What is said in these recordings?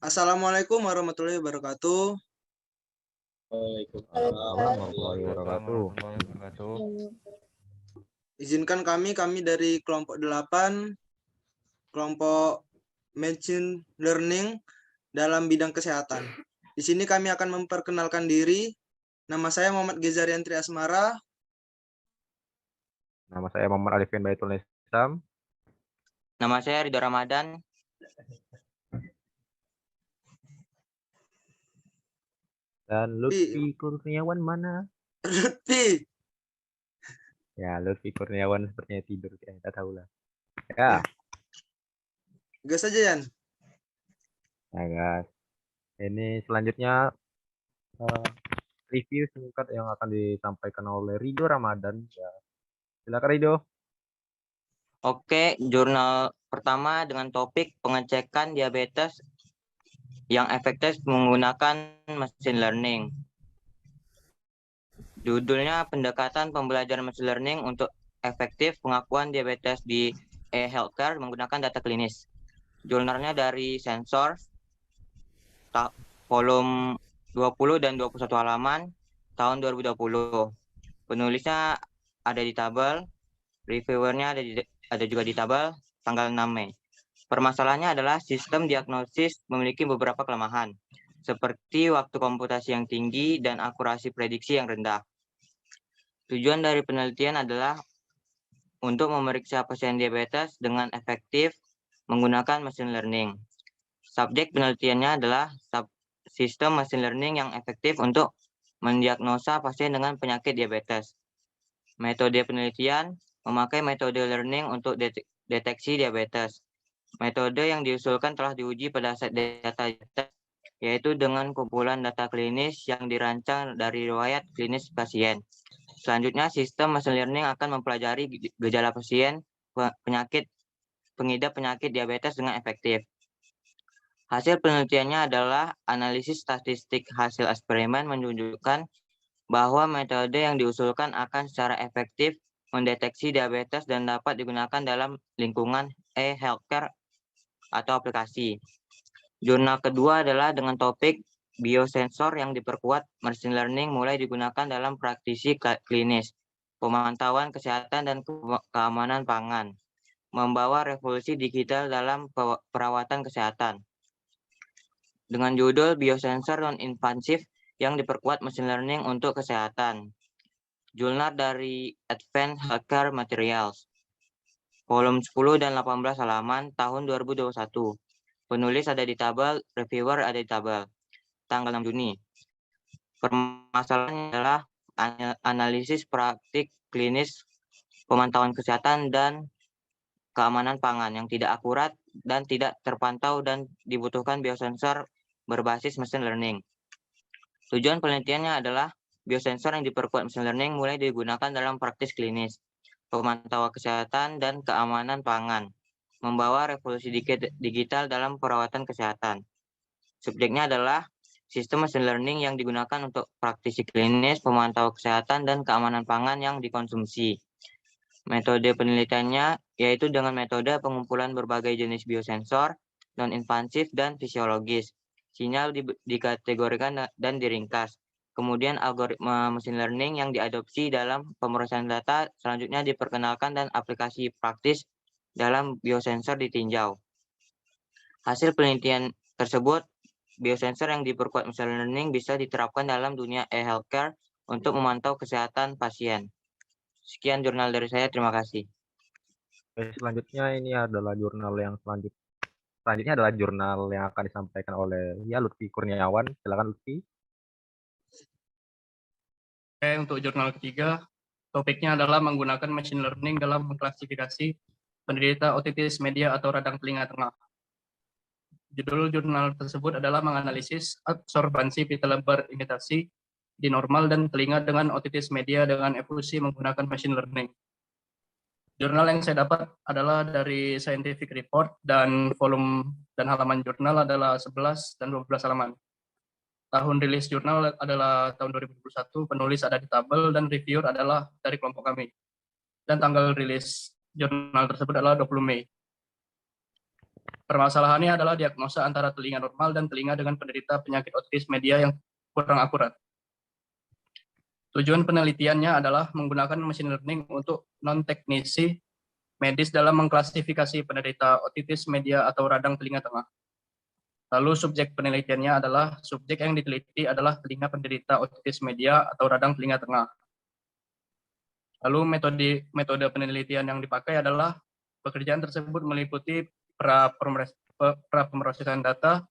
Assalamualaikum warahmatullahi wabarakatuh. Waalaikumsalam warahmatullahi wabarakatuh. Izinkan kami dari kelompok 8, kelompok Machine Learning dalam bidang kesehatan. Di sini kami akan memperkenalkan diri. Nama saya Muhammad Gezariantri Asmara. Nama saya Muhammad Arifin Baitul Nisam. Nama saya Ridho Ramadan. Dan Lutfi Kurniawan mana? Lutfi. Ya, Lutfi Kurniawan sepertinya tidur. Ya, kita tahu lah. Ya. Gas aja, Yan. Ya, guys. Ini selanjutnya review singkat yang akan disampaikan oleh Ridho Ramadan. Ya. Silakan Ridho. Oke, jurnal pertama dengan topik pengecekan diabetes yang efektif menggunakan machine learning. Judulnya pendekatan pembelajaran machine learning untuk efektif pengakuan diabetes di e-healthcare menggunakan data klinis. Jurnalnya dari Sensor, volume 20 dan 21 halaman, tahun 2020. Penulisnya ada di tabel, reviewernya ada juga di tabel, tanggal 6 Mei. Permasalahannya adalah sistem diagnosis memiliki beberapa kelemahan, seperti waktu komputasi yang tinggi dan akurasi prediksi yang rendah. Tujuan dari penelitian adalah untuk memeriksa pasien diabetes dengan efektif menggunakan machine learning. Subjek penelitiannya adalah sistem machine learning yang efektif untuk mendiagnosa pasien dengan penyakit diabetes. Metode penelitian memakai metode learning untuk deteksi diabetes. Metode yang diusulkan telah diuji pada set data, yaitu dengan kumpulan data klinis yang dirancang dari riwayat klinis pasien. Selanjutnya, sistem machine learning akan mempelajari gejala pasien pengidap penyakit diabetes dengan efektif. Hasil penelitiannya adalah analisis statistik hasil eksperimen menunjukkan bahwa metode yang diusulkan akan secara efektif mendeteksi diabetes dan dapat digunakan dalam lingkungan e-healthcare atau aplikasi. Jurnal kedua adalah dengan topik biosensor yang diperkuat machine learning mulai digunakan dalam praktisi klinis, pemantauan kesehatan dan keamanan pangan, membawa revolusi digital dalam perawatan kesehatan. Dengan judul biosensor non-invasif yang diperkuat machine learning untuk kesehatan. Jurnal dari Advanced Healthcare Materials. Volume 10 dan 18 halaman tahun 2021. Penulis ada di tabel, reviewer ada di tabel. Tanggal 6 Juni. Permasalahannya adalah analisis praktik klinis, pemantauan kesehatan, dan keamanan pangan yang tidak akurat dan tidak terpantau dan dibutuhkan biosensor berbasis machine learning. Tujuan penelitiannya adalah biosensor yang diperkuat machine learning mulai digunakan dalam praktis klinis, pemantauan kesehatan, dan keamanan pangan, membawa revolusi digital dalam perawatan kesehatan. Subjeknya adalah sistem machine learning yang digunakan untuk praktisi klinis, pemantauan kesehatan, dan keamanan pangan yang dikonsumsi. Metode penelitiannya yaitu dengan metode pengumpulan berbagai jenis biosensor, non-invasif dan fisiologis. Sinyal dikategorikan dan diringkas. Kemudian algoritma machine learning yang diadopsi dalam pemrosesan data selanjutnya diperkenalkan dan aplikasi praktis dalam biosensor ditinjau. Hasil penelitian tersebut, biosensor yang diperkuat machine learning bisa diterapkan dalam dunia e-healthcare untuk memantau kesehatan pasien. Sekian jurnal dari saya, terima kasih. Selanjutnya ini adalah jurnal yang selanjutnya adalah jurnal yang akan disampaikan oleh Lutfi Kurniawan. Silakan Lutfi. Untuk jurnal ketiga, topiknya adalah menggunakan machine learning dalam mengklasifikasi penderita otitis media atau radang telinga tengah. Judul jurnal tersebut adalah menganalisis absorbansi pita lebar imitasi di normal dan telinga dengan otitis media dengan efusi menggunakan machine learning. Jurnal yang saya dapat adalah dari Scientific Report dan volume dan halaman jurnal adalah 11 dan 12 halaman. Tahun rilis jurnal adalah tahun 2021, penulis ada di tabel dan reviewer adalah dari kelompok kami. Dan tanggal rilis jurnal tersebut adalah 20 Mei. Permasalahannya adalah diagnosa antara telinga normal dan telinga dengan penderita penyakit otitis media yang kurang akurat. Tujuan penelitiannya adalah menggunakan machine learning untuk non-teknisi medis dalam mengklasifikasi penderita otitis media atau radang telinga tengah. Lalu subjek penelitiannya adalah subjek yang diteliti adalah telinga penderita otitis media atau radang telinga tengah. Lalu metode penelitian yang dipakai adalah pekerjaan tersebut meliputi pemrosesan data,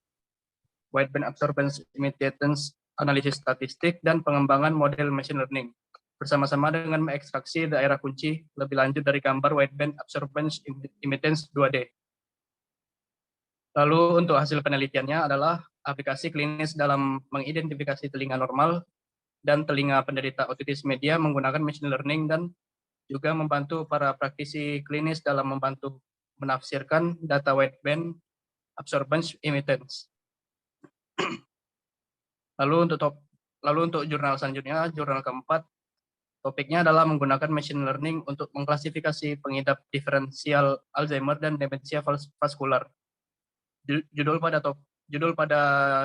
wideband absorbance imitations, analisis statistik, dan pengembangan model machine learning bersama-sama dengan mengekstraksi daerah kunci lebih lanjut dari gambar wideband absorbance imitations 2D. Lalu untuk hasil penelitiannya adalah aplikasi klinis dalam mengidentifikasi telinga normal dan telinga penderita otitis media menggunakan machine learning dan juga membantu para praktisi klinis dalam membantu menafsirkan data wideband absorbance imitations. Lalu untuk jurnal selanjutnya, jurnal keempat, topiknya adalah menggunakan machine learning untuk mengklasifikasi pengidap diferensial Alzheimer dan demensia vaskular. Judul pada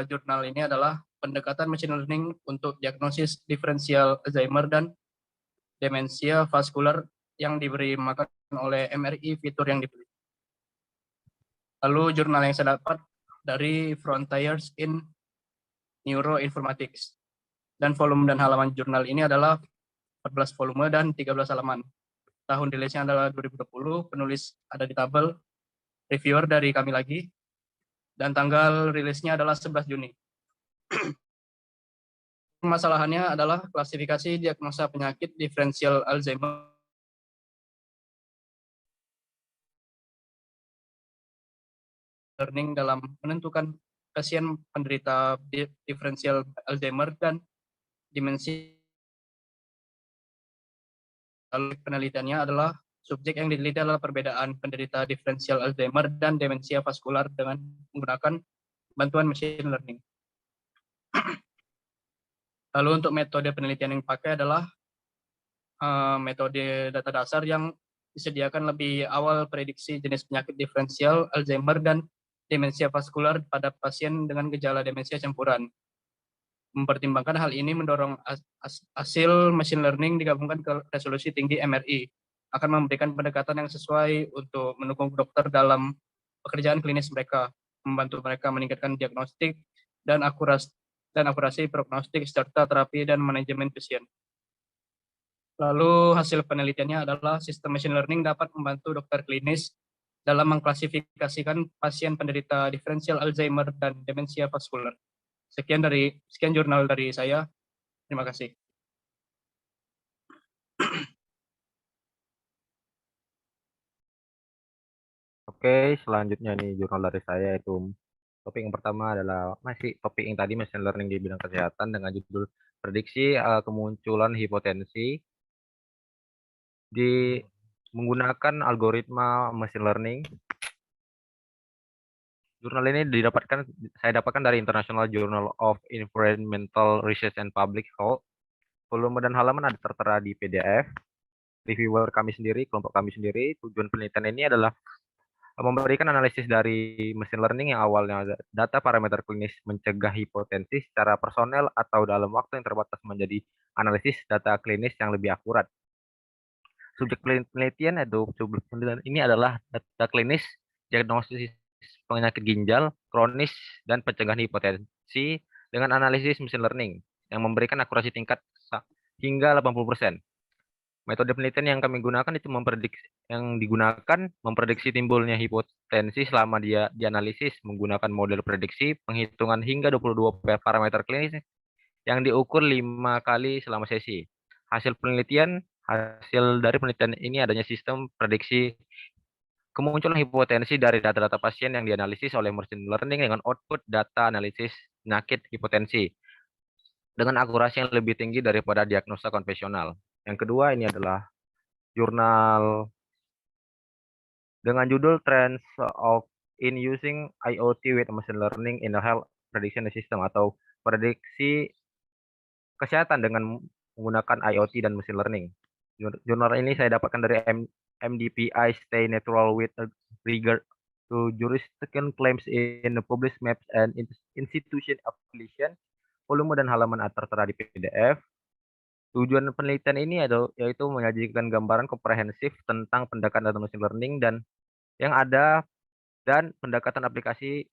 jurnal ini adalah pendekatan machine learning untuk diagnosis diferensial Alzheimer dan demensia vaskular yang diberi makan oleh MRI fitur yang dipilih. Lalu jurnal yang saya dapat dari Frontiers in Neuroinformatics. Dan volume dan halaman jurnal ini adalah 14 volume dan 13 halaman. Tahun rilisnya adalah 2020, penulis ada di tabel, reviewer dari kami lagi, dan tanggal rilisnya adalah 11 Juni. Permasalahannya adalah klasifikasi diagnosa penyakit diferensial Alzheimer learning dalam menentukan pasien penderita diferensial Alzheimer dan demensia. Lalu penelitiannya adalah subjek yang diteliti adalah perbedaan penderita diferensial Alzheimer dan demensia vaskular dengan menggunakan bantuan machine learning. Lalu untuk metode penelitian yang dipakai adalah metode data dasar yang disediakan lebih awal prediksi jenis penyakit diferensial Alzheimer dan demensia vaskular pada pasien dengan gejala demensia campuran. Mempertimbangkan hal ini mendorong hasil machine learning digabungkan ke resolusi tinggi MRI akan memberikan pendekatan yang sesuai untuk mendukung dokter dalam pekerjaan klinis mereka, membantu mereka meningkatkan diagnostik dan akurasi prognostik serta terapi dan manajemen pasien. Lalu hasil penelitiannya adalah sistem machine learning dapat membantu dokter klinis dalam mengklasifikasikan pasien penderita diferensial Alzheimer dan demensia vaskular. Sekian jurnal dari saya. Terima kasih. Oke, selanjutnya nih jurnal dari saya itu topik yang pertama adalah masih topik yang tadi machine learning di bidang kesehatan dengan judul prediksi kemunculan hipotensi di menggunakan algoritma machine learning. Jurnal ini saya dapatkan dari International Journal of Environmental Research and Public Health. Volume dan halaman ada tertera di PDF. Reviewer kami sendiri, kelompok kami sendiri, tujuan penelitian ini adalah memberikan analisis dari machine learning yang awalnya data parameter klinis mencegah hipotensi secara personel atau dalam waktu yang terbatas menjadi analisis data klinis yang lebih akurat. Subjek penelitian ini adalah data klinis, diagnosis penyakit ginjal, kronis, dan pencegahan hipotensi dengan analisis machine learning yang memberikan akurasi tingkat hingga 80%. Metode penelitian yang kami gunakan itu memprediksi timbulnya hipotensi selama dia dianalisis menggunakan model prediksi penghitungan hingga 22 parameter klinis yang diukur 5 kali selama sesi. Hasil dari penelitian ini adanya sistem prediksi kemunculan hipotensi dari data-data pasien yang dianalisis oleh machine learning dengan output data analisis penyakit hipotensi dengan akurasi yang lebih tinggi daripada diagnosa konvensional. Yang kedua ini adalah jurnal dengan judul Trends in Using IoT with Machine Learning in the Health Prediction System atau prediksi kesehatan dengan menggunakan IoT dan machine learning. Jurnal ini saya dapatkan dari MDPI Stay Natural with to jurisdiction claims in the published maps and institution affiliation, volume dan halaman tertera di PDF. Tujuan penelitian ini yaitu menyajikan gambaran komprehensif tentang pendekatan machine learning dan yang ada dan pendekatan aplikasi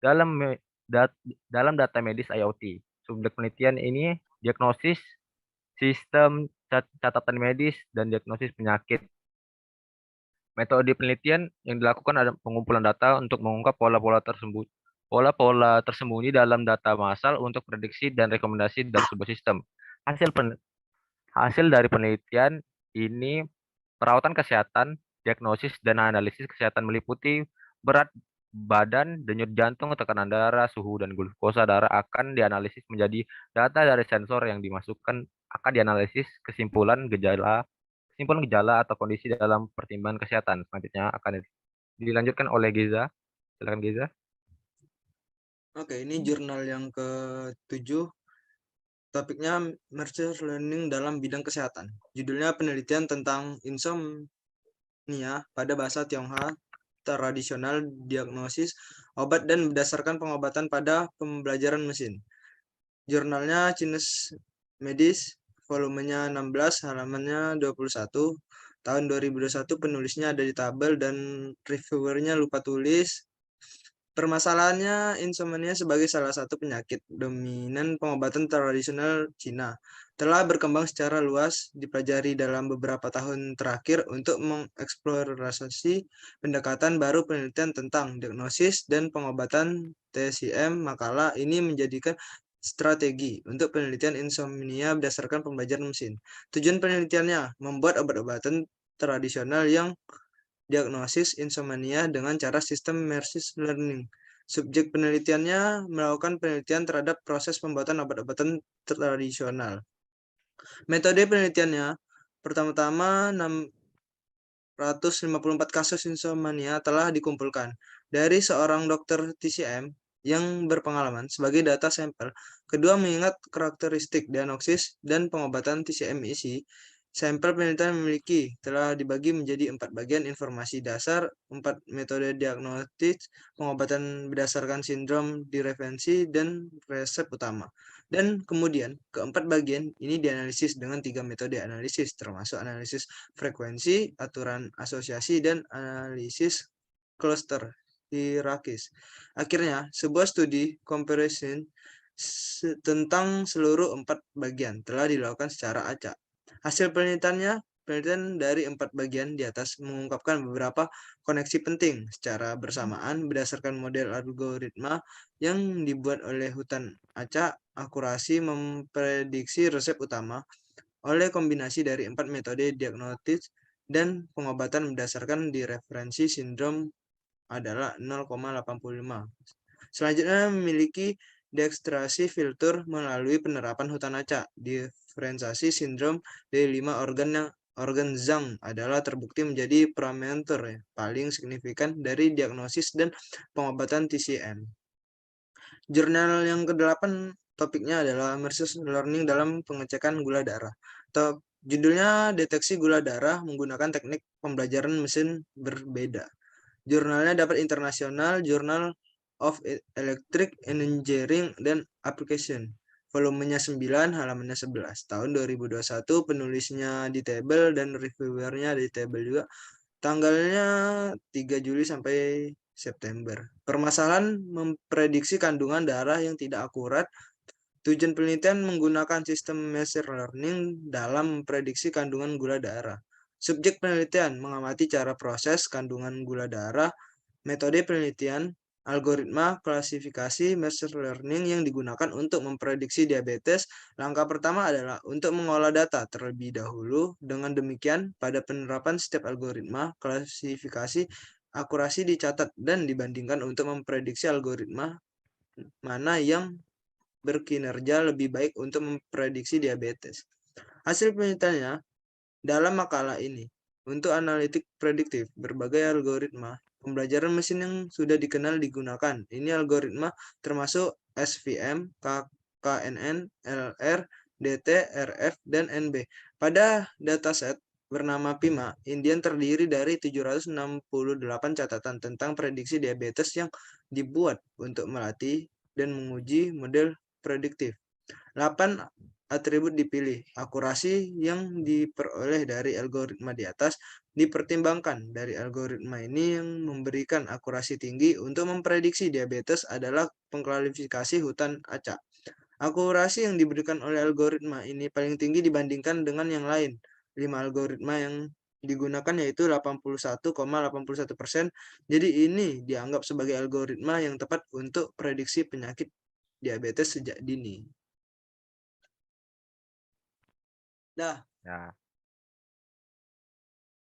dalam data medis IoT. Subjek penelitian ini diagnosis sistem catatan medis dan diagnosis penyakit. Metode penelitian yang dilakukan ada pengumpulan data untuk mengungkap pola-pola tersembunyi dalam data massal untuk prediksi dan rekomendasi dalam sebuah sistem. Hasil dari penelitian ini perawatan kesehatan, diagnosis dan analisis kesehatan meliputi berat badan, denyut jantung, tekanan darah, suhu dan glukosa darah akan dianalisis menjadi data dari sensor yang dimasukkan akan dianalisis kesimpulan gejala atau kondisi dalam pertimbangan kesehatan. Selanjutnya akan dilanjutkan oleh Geza. Silakan Geza. Oke, ini jurnal yang ke-7. Topiknya Machine Learning dalam bidang kesehatan. Judulnya penelitian tentang insomnia pada bahasa Tionghoa tradisional, diagnosis, obat dan berdasarkan pengobatan pada pembelajaran mesin. Jurnalnya Chinese Medis, volumenya 16, halamannya 21. Tahun 2021 penulisnya ada di tabel dan reviewernya lupa tulis. Permasalahannya, insomnia sebagai salah satu penyakit dominan pengobatan tradisional Cina telah berkembang secara luas dipelajari dalam beberapa tahun terakhir untuk mengeksplorasi pendekatan baru penelitian tentang diagnosis dan pengobatan TSIM. Makalah ini menjadikan strategi untuk penelitian insomnia berdasarkan pembelajaran mesin. Tujuan penelitiannya membuat obat-obatan tradisional yang diagnosis insomnia dengan cara sistem machine learning. Subjek penelitiannya melakukan penelitian terhadap proses pembuatan obat-obatan tradisional. Metode penelitiannya, pertama-tama 654 kasus insomnia telah dikumpulkan dari seorang dokter TCM yang berpengalaman sebagai data sampel. Kedua, mengingat karakteristik diagnosis dan pengobatan TCM isi. Sampel penelitian telah dibagi menjadi 4 bagian: informasi dasar, 4 metode diagnostik, pengobatan berdasarkan sindrom direferensi, dan resep utama. Dan kemudian keempat bagian ini dianalisis dengan 3 metode analisis, termasuk analisis frekuensi, aturan asosiasi, dan analisis cluster hierarkis. Akhirnya, sebuah studi comparison tentang seluruh 4 bagian telah dilakukan secara acak. Hasil penelitian dari 4 bagian di atas mengungkapkan beberapa koneksi penting secara bersamaan berdasarkan model algoritma yang dibuat oleh hutan acak. Akurasi memprediksi resep utama oleh kombinasi dari 4 metode diagnostik dan pengobatan berdasarkan direferensi sindrom adalah 0,85. Selanjutnya memiliki dekstrasi filter melalui penerapan hutan acak. Diferensiasi sindrom dari 5 organ Zhang adalah terbukti menjadi parameter paling signifikan dari diagnosis dan pengobatan TCM. Jurnal yang ke-8 topiknya adalah machine learning dalam pengecekan gula darah. Judulnya deteksi gula darah menggunakan teknik pembelajaran mesin berbeda. Jurnalnya dapat International Journal of Electric Engineering dan Application. Volumenya 9, halamannya 11. Tahun 2021 penulisnya di tabel dan reviewernya di tabel juga. Tanggalnya 3 Juli sampai September. Permasalahan memprediksi kandungan darah yang tidak akurat. Tujuan penelitian menggunakan sistem machine learning dalam memprediksi kandungan gula darah. Subjek penelitian mengamati cara proses kandungan gula darah. Metode penelitian, algoritma klasifikasi machine learning yang digunakan untuk memprediksi diabetes. Langkah pertama adalah untuk mengolah data terlebih dahulu. Dengan demikian, pada penerapan setiap algoritma klasifikasi, akurasi dicatat dan dibandingkan untuk memprediksi algoritma mana yang berkinerja lebih baik untuk memprediksi diabetes. Hasil penelitiannya dalam makalah ini, untuk analitik prediktif, berbagai algoritma pembelajaran mesin yang sudah dikenal digunakan. Ini algoritma termasuk SVM, KNN, LR, DT, RF, dan NB. Pada dataset bernama PIMA, Indian terdiri dari 768 catatan tentang prediksi diabetes yang dibuat untuk melatih dan menguji model prediktif. 8 atribut dipilih. Akurasi yang diperoleh dari algoritma di atas dipertimbangkan. Dari algoritma ini yang memberikan akurasi tinggi untuk memprediksi diabetes adalah pengklasifikasi hutan acak. Akurasi yang diberikan oleh algoritma ini paling tinggi dibandingkan dengan yang lain. 5 algoritma yang digunakan yaitu 81,81%. Jadi ini dianggap sebagai algoritma yang tepat untuk prediksi penyakit diabetes sejak dini. Dah. Ya.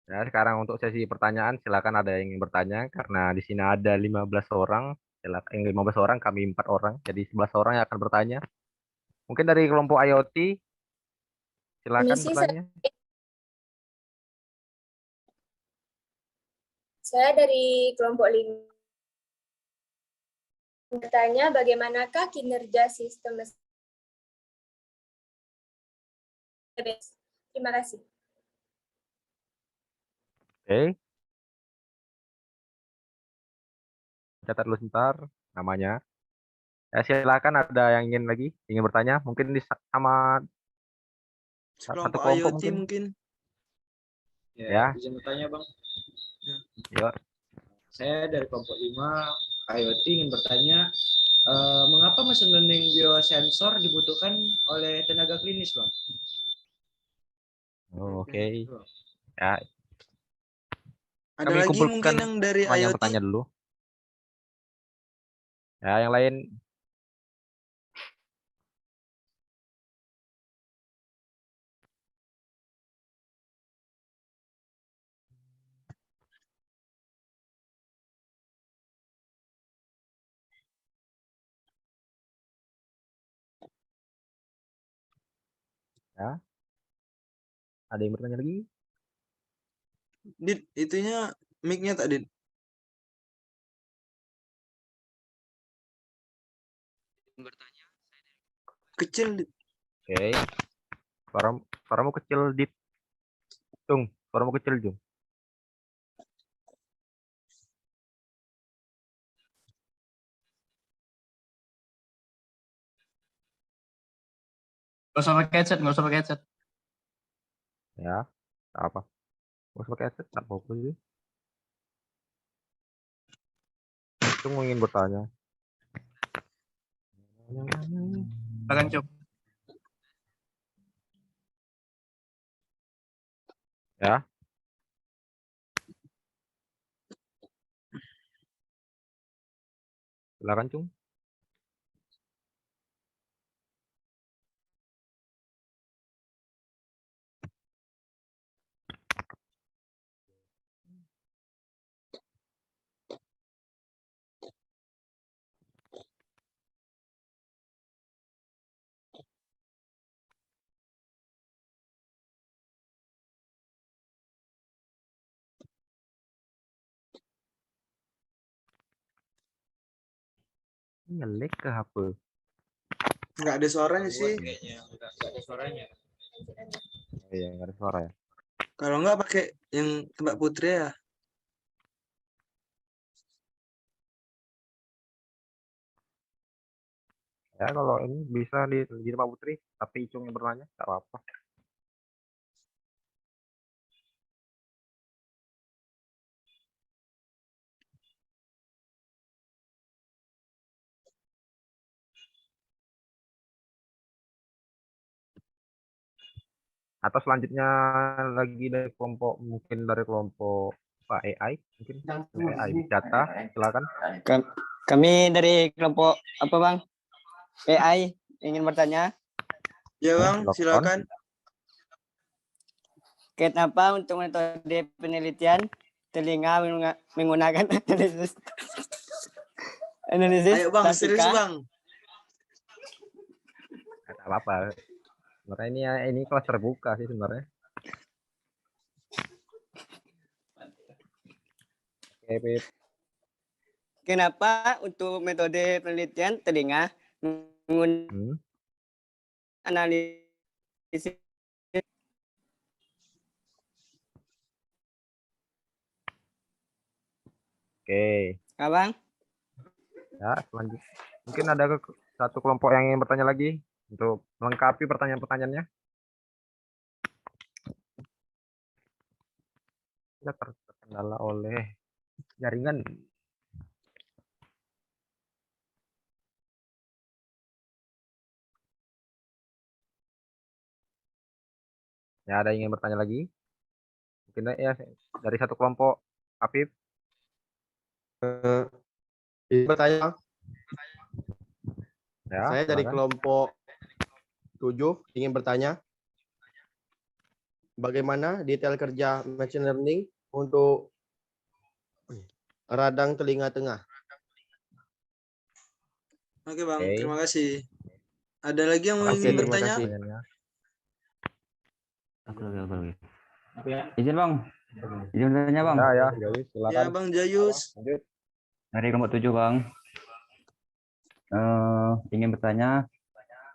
Ya, sekarang untuk sesi pertanyaan silakan ada yang ingin bertanya karena di sini ada 15 orang. Silakan 15 orang, kami 4 orang. Jadi 11 orang yang akan bertanya. Mungkin dari kelompok IoT silakan Permisi, bertanya. saya dari kelompok 5 bertanya bagaimanakah kinerja sistem diabetes. Terima kasih. Oke. Catat dulu sebentar namanya. Ya, silakan ada yang ingin bertanya, mungkin sama satu Kelompok kelompok IoT mungkin. Ya. Izin bertanya, Bang. Yuk. Saya dari kelompok 5 IoT ingin bertanya, mengapa machine learning biosensor dibutuhkan oleh tenaga klinis, Bang? Oh, oke. Ya, Ada kami lagi kumpulkan mungkin yang dari teman yang IoT? bertanya dulu. Ya, yang lain. Ya. Ada yang bertanya lagi? Dit, itunya mic-nya tak, Dit? Kecil, Dit. Oke. Suaramu kecil, Dit. Jung, suaramu kecil, Jung. Nggak usah pakai headset, nggak usah pakai headset. Ya, tak apa. Gak usah pakai headset, tak apa-apa sih. Jung ingin bertanya. Silakan, Cuk. Ya. Silakan, Cung. Ngelik ke HP. Nggak ada suaranya sih. Nggak ada suaranya. Iya, nggak ada suara ya. Kalau nggak pakai yang Mbak Putri ya. Ya, kalau ini bisa di Pak Putri, tapi Cung yang bertanya, tak apa-apa. Atau selanjutnya lagi dari kelompok, mungkin dari kelompok Pak AI, mungkin AI Big Data, silakan. Kami dari kelompok apa, Bang? AI ingin bertanya. Ya, Bang, silakan. Kenapa untuk metode penelitian telinga menggunakan analisis Ayo, Bang, serius, statistika? Bang. Tak apa-apa. Sebenarnya ini kelas terbuka sih sebenarnya. Oke, Pip. Kenapa untuk metode penelitian telinga menggunakan analisis Oke. Abang. Ya, selanjutnya. Mungkin ada satu kelompok yang ingin bertanya lagi untuk melengkapi pertanyaan-pertanyaannya. Kita terkendala oleh jaringan. Ya, ada yang ingin bertanya lagi? Mungkin ya dari satu kelompok. Afif. Izin bertanya, Ya, saya dari silakan. kelompok 7 ingin bertanya, bagaimana detail kerja machine learning untuk radang telinga tengah? Oke Bang, Oke. terima kasih. Ada lagi yang Oke, ingin terima bertanya? kasih. pertanyaannya. Izin bang, izin bertanya bang. Ya, Jayus, Ya silakan. Bang Jayus. Lanjut. Dari kelompok 7 bang. Ingin bertanya,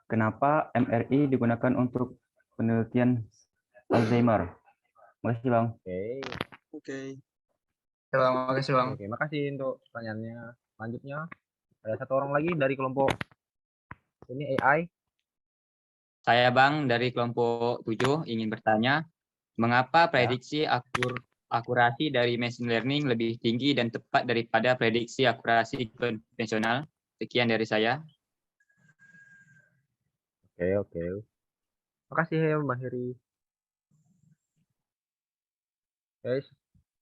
kenapa MRI digunakan untuk penelitian Alzheimer? Makasih bang. Oke. Oke. Terima kasih Bang. Oke, makasih untuk pertanyaannya. Selanjutnya ada satu orang lagi dari kelompok ini AI. Saya Bang dari kelompok 7 ingin bertanya, mengapa prediksi akurasi dari machine learning lebih tinggi dan tepat daripada prediksi akurasi konvensional? Sekian dari saya. Oke. Makasih ya Mbak Heri. Guys,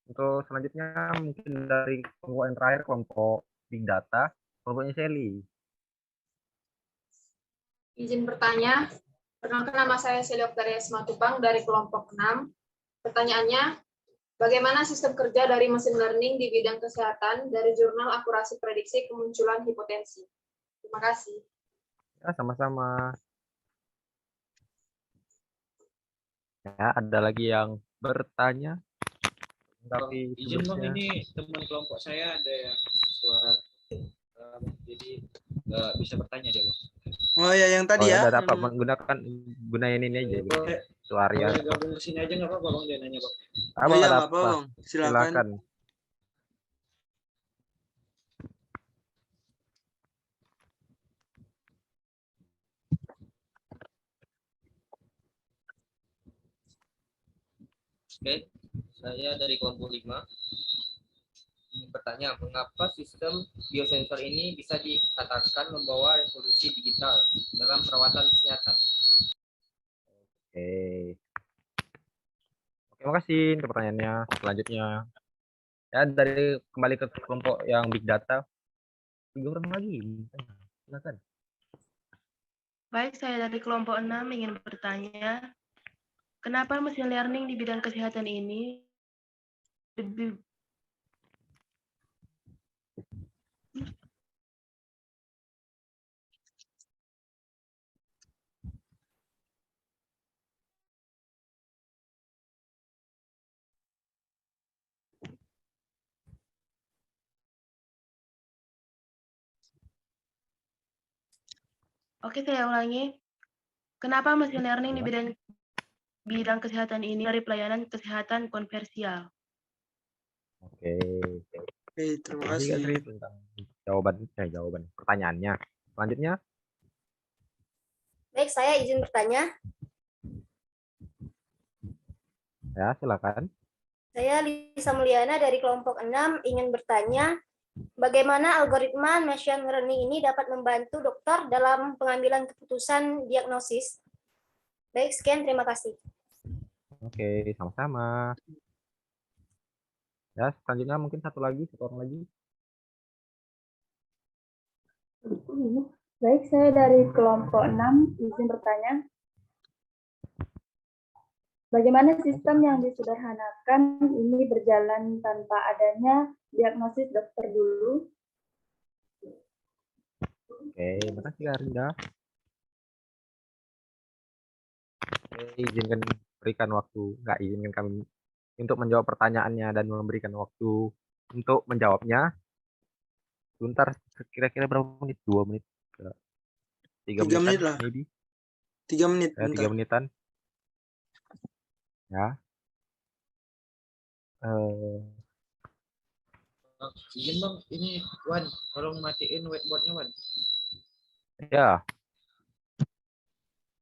untuk selanjutnya mungkin dari kelompok yang terakhir, kelompok Big Data, kelompoknya Sally. Izin bertanya, perkenalkan nama saya Sally Oktaria Simatupang dari kelompok 6. Pertanyaannya, bagaimana sistem kerja dari mesin learning di bidang kesehatan dari jurnal akurasi prediksi kemunculan hipotensi? Terima kasih. Ya, sama-sama. Ya, ada lagi yang bertanya? Tapi Izin bang, sebelumnya, ini teman kelompok saya ada yang suara, jadi nggak bisa bertanya dia bang. Oh ya yang tadi ya. ada apa gunain ini aja gitu. Boleh Suaria. gabung ke sini aja nggak apa-apa bang, dia nanya bang. Oh iya ada nggak apa-apa Bang. Silakan. Oke, saya dari kelompok 5 ingin bertanya, mengapa sistem biosensor ini bisa dikatakan membawa revolusi digital dalam perawatan kesehatan? Oke, makasih untuk pertanyaannya. Selanjutnya, ya dari kembali ke kelompok yang Big Data, 3 orang lagi. Silakan. Baik, saya dari kelompok 6 ingin bertanya, kenapa machine learning di bidang kesehatan ini lebih Oke, saya ulangi. Kenapa machine learning di bidang kesehatan ini dari pelayanan kesehatan konversial? Oke, terima kasih kasih. Kak Sri tentang jawaban pertanyaannya. Selanjutnya, Baik, saya izin bertanya. ya silakan. Saya Lisa Mulyana dari kelompok 6 ingin bertanya, bagaimana algoritma machine learning ini dapat membantu dokter dalam pengambilan keputusan diagnosis? Baik, sekian, terima kasih. Oke, sama-sama. Ya, selanjutnya mungkin satu orang lagi. Baik, saya dari kelompok 6 izin bertanya. Bagaimana sistem yang disederhanakan ini berjalan tanpa adanya diagnosis dokter dulu? Oke, makasih Kak Rinda. Izinkan berikan waktu, nggak izinkan kami untuk menjawab pertanyaannya dan memberikan waktu untuk menjawabnya. Sebentar, kira-kira berapa menit? 2 menit? 3 menit lah. Maybe. 3 menit. Ya, 3 menitan. Ya. Izin Bang, ini Wan, tolong matiin whiteboardnya Wan. Ya,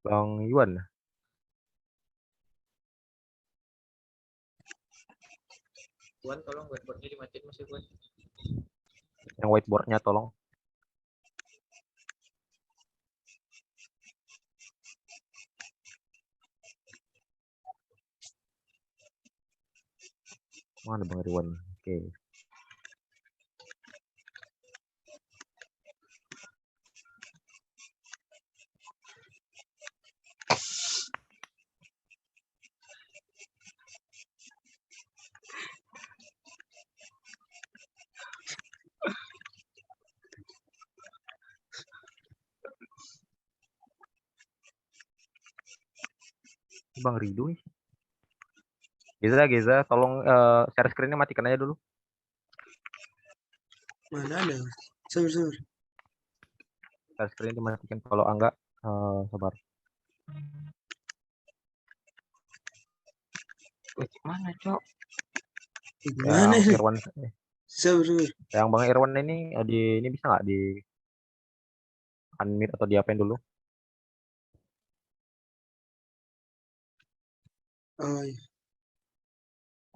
Bang Iwan. Wan, tolong whiteboardnya dimatiin Mas Iwan. Yang whiteboardnya tolong. Mana Bang Iwan? Oke. Bang Rido nih. Geza, tolong share screen-nya matikan aja dulu. Mana ada? Sabar. Share screen dimatikan. Kalau enggak, sabar. Mana, Cok? Gimana Yang ini? Irwan, Sabar. yang Bang Irwan ini ini bisa nggak di unmute atau diapain dulu? Oh iya.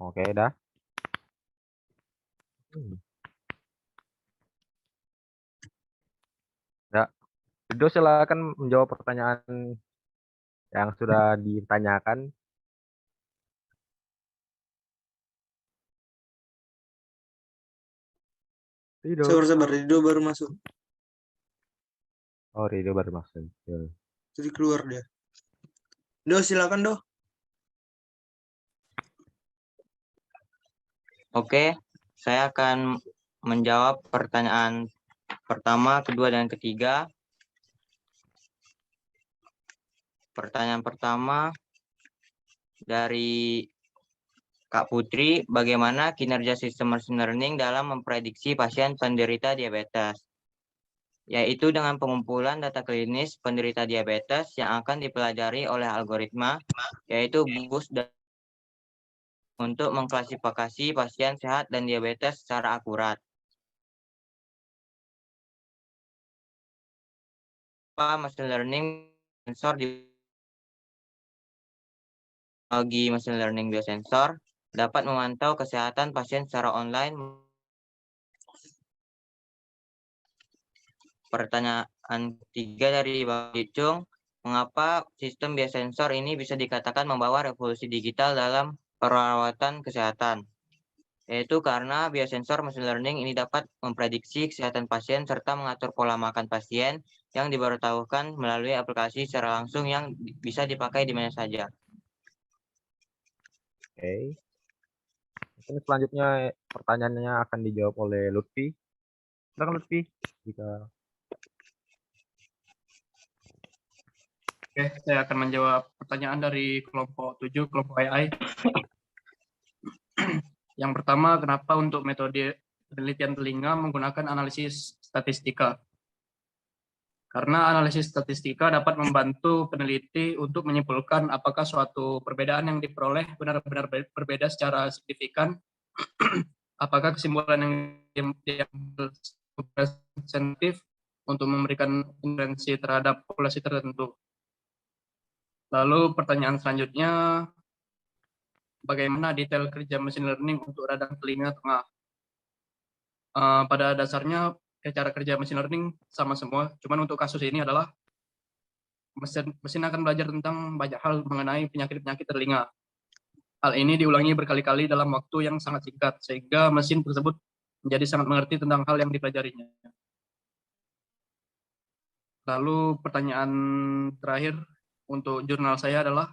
Oke, dah. Ya, Rido silakan menjawab pertanyaan yang sudah ditanyakan. Rido. Sabar. Rido baru masuk. Oh, Rido baru masuk. Ya. Jadi keluar dia. Do, silakan Do. Oke, saya akan menjawab pertanyaan pertama, kedua, dan ketiga. Pertanyaan pertama dari Kak Putri, bagaimana kinerja sistem machine learning dalam memprediksi pasien penderita diabetes? Yaitu dengan pengumpulan data klinis penderita diabetes yang akan dipelajari oleh algoritma, yaitu BUS untuk mengklasifikasi pasien sehat dan diabetes secara akurat. Machine learning sensor di teknologi machine learning biosensor dapat memantau kesehatan pasien secara online. Pertanyaan ketiga dari Bang Jicung, mengapa sistem biosensor ini bisa dikatakan membawa revolusi digital dalam perawatan kesehatan? Yaitu karena biosensor machine learning ini dapat memprediksi kesehatan pasien serta mengatur pola makan pasien yang diberitahukan melalui aplikasi secara langsung yang bisa dipakai di mana saja. Oke. Mungkin selanjutnya pertanyaannya akan dijawab oleh Lutfi. Silakan Lutfi. Jika Oke, saya akan menjawab pertanyaan dari kelompok 7, kelompok AI. Yang pertama, kenapa untuk metode penelitian telinga menggunakan analisis statistika? Karena analisis statistika dapat membantu peneliti untuk menyimpulkan apakah suatu perbedaan yang diperoleh benar-benar berbeda secara signifikan, apakah kesimpulan yang representatif untuk memberikan intervensi terhadap populasi tertentu. Lalu pertanyaan selanjutnya, bagaimana detail kerja machine learning untuk radang telinga tengah? Pada dasarnya cara kerja machine learning sama semua, cuman untuk kasus ini adalah mesin akan belajar tentang banyak hal mengenai penyakit-penyakit telinga. Hal ini diulangi berkali-kali dalam waktu yang sangat singkat, sehingga mesin tersebut menjadi sangat mengerti tentang hal yang dipelajarinya. Lalu pertanyaan terakhir untuk jurnal saya adalah,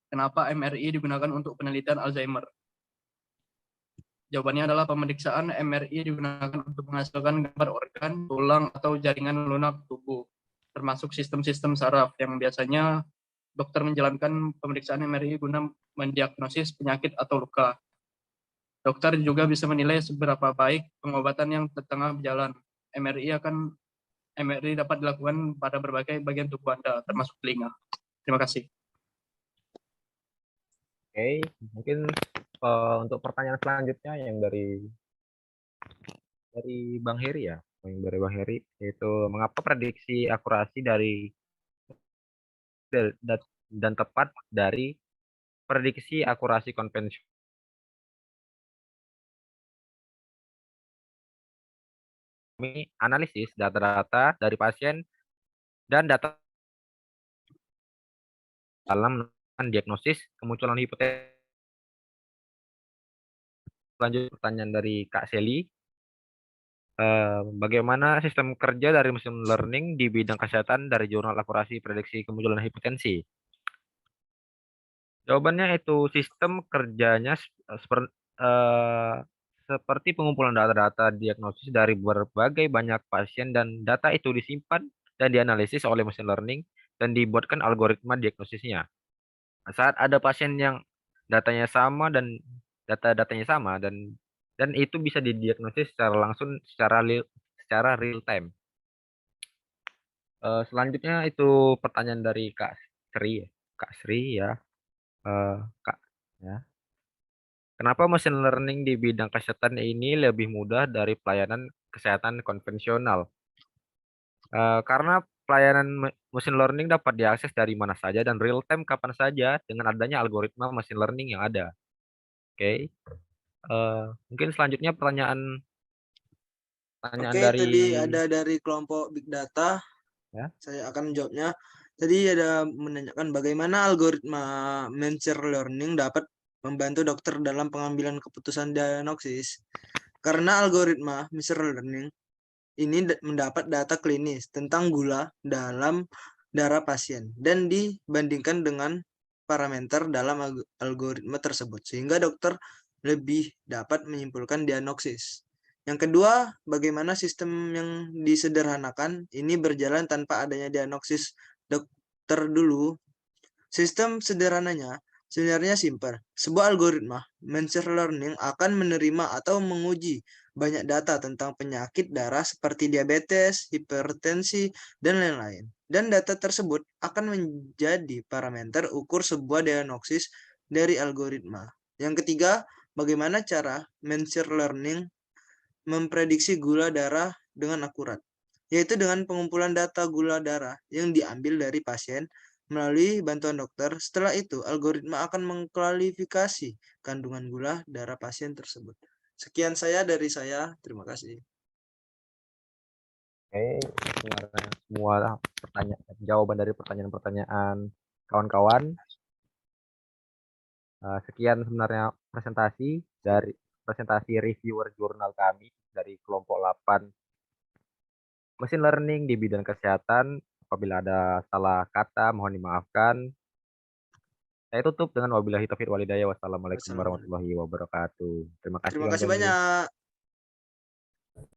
kenapa MRI digunakan untuk penelitian Alzheimer? Jawabannya adalah pemeriksaan MRI digunakan untuk menghasilkan gambar organ, tulang, atau jaringan lunak tubuh, termasuk sistem-sistem saraf yang biasanya dokter menjalankan pemeriksaan MRI guna mendiagnosis penyakit atau luka. Dokter juga bisa menilai seberapa baik pengobatan yang tengah berjalan. MRI dapat dilakukan pada berbagai bagian tubuh Anda, termasuk telinga. Terima kasih. Oke, mungkin untuk pertanyaan selanjutnya yang dari Dari Bang Heri ya, dari Bang Heri, yaitu mengapa prediksi akurasi dan tepat dari prediksi akurasi konvensional kami analisis data-data dari pasien dan data dalam melakukan diagnosis kemunculan hipotesis. Lanjut pertanyaan dari Kak Seli. Bagaimana sistem kerja dari machine learning di bidang kesehatan dari jurnal akurasi prediksi kemunculan hipertensi? Jawabannya itu sistem kerjanya seperti pengumpulan data-data diagnosis dari berbagai banyak pasien dan data itu disimpan dan dianalisis oleh machine learning dan dibuatkan algoritma diagnosisnya. Saat ada pasien yang datanya sama dan data-datanya sama dan itu bisa didiagnosis secara langsung secara real time. Selanjutnya itu pertanyaan dari Kak Sri, ya. Kak, ya. Kenapa machine learning di bidang kesehatan ini lebih mudah dari pelayanan kesehatan konvensional? Karena pelayanan machine learning dapat diakses dari mana saja dan real time kapan saja dengan adanya algoritma machine learning yang ada. Oke. Mungkin selanjutnya pertanyaan Oke, dari tadi ada dari kelompok Big Data. Ya. Saya akan menjawabnya. Tadi ada menanyakan bagaimana algoritma machine learning dapat membantu dokter dalam pengambilan keputusan diagnosis. Karena algoritma machine learning ini mendapat data klinis tentang gula dalam darah pasien dan dibandingkan dengan parameter dalam algoritma tersebut sehingga dokter lebih dapat menyimpulkan diagnosis. Yang kedua, bagaimana sistem yang disederhanakan ini berjalan tanpa adanya diagnosis dokter dulu. Sistem sederhananya sebenarnya simpel. Sebuah algoritma machine learning akan menerima atau menguji banyak data tentang penyakit darah seperti diabetes, hipertensi, dan lain-lain. Dan data tersebut akan menjadi parameter ukur sebuah diagnosis dari algoritma. Yang ketiga, bagaimana cara machine learning memprediksi gula darah dengan akurat, yaitu dengan pengumpulan data gula darah yang diambil dari pasien melalui bantuan dokter. Setelah itu, algoritma akan mengklasifikasi kandungan gula darah pasien tersebut. Sekian dari saya. Terima kasih. Oke, semua jawaban dari pertanyaan-pertanyaan kawan-kawan. Sekian sebenarnya presentasi reviewer jurnal kami dari kelompok 8 mesin learning di bidang kesehatan. Apabila ada salah kata mohon dimaafkan. Saya tutup dengan wabillahi taufiq walhidayah. Wassalamualaikum warahmatullahi wabarakatuh. Terima kasih banyak.